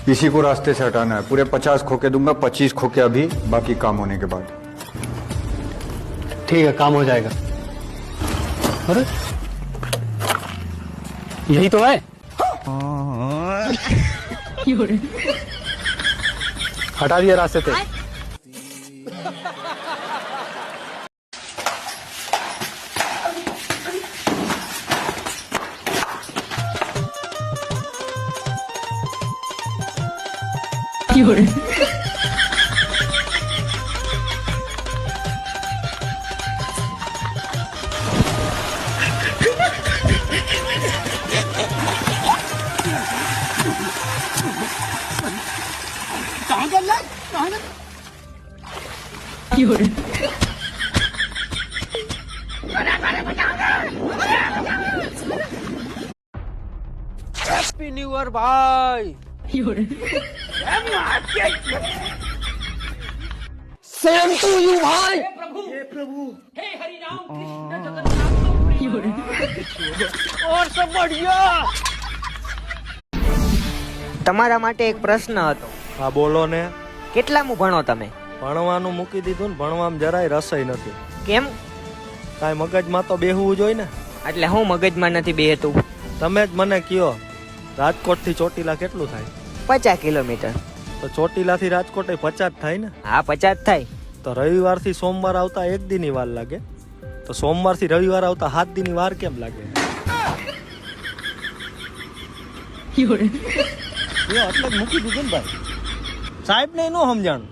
इसी को रास्ते से हटाना है। पूरे 50 खोके दूंगा, 25 खोके अभी, बाकी काम होने के बाद। ठीक है, काम हो जाएगा। अरे यही तो है। हटा दिया रास्ते से। हैप्पी न्यू ईयर भाई। सेम टू यू भाई। हे हरि राम कृष्ण जगन्नाथ और सब बढ़िया। તમારા માટે એક પ્રશ્ન હતો। હા બોલો ને। કેટલામું ભણો તમે? ભણવાનું મૂકી દીધું ને, ભણવામાં જરાય રસઈ નથી। કેમ? કાંઈ મગજમાં તો બેહવું જોઈએ ને। એટલે હું મગજમાં નથી બેહતું? તમે જ મને કયો, રાજકોટ થી ચોટીલા કેટલું થાય? 50 કિલોમીટર। તો ચોટીલા થી રાજકોટ 50 થાય ને? હા 50 થાય। તો રવિવાર થી સોમવાર આવતા 1 દી ની વાર લાગે, તો સોમવાર થી રવિવાર આવતા 7 દી ની વાર કેમ લાગે? એટલે જ મૂકી દીધું ને ભાઈ, સાહેબ ને નો સમજાણું।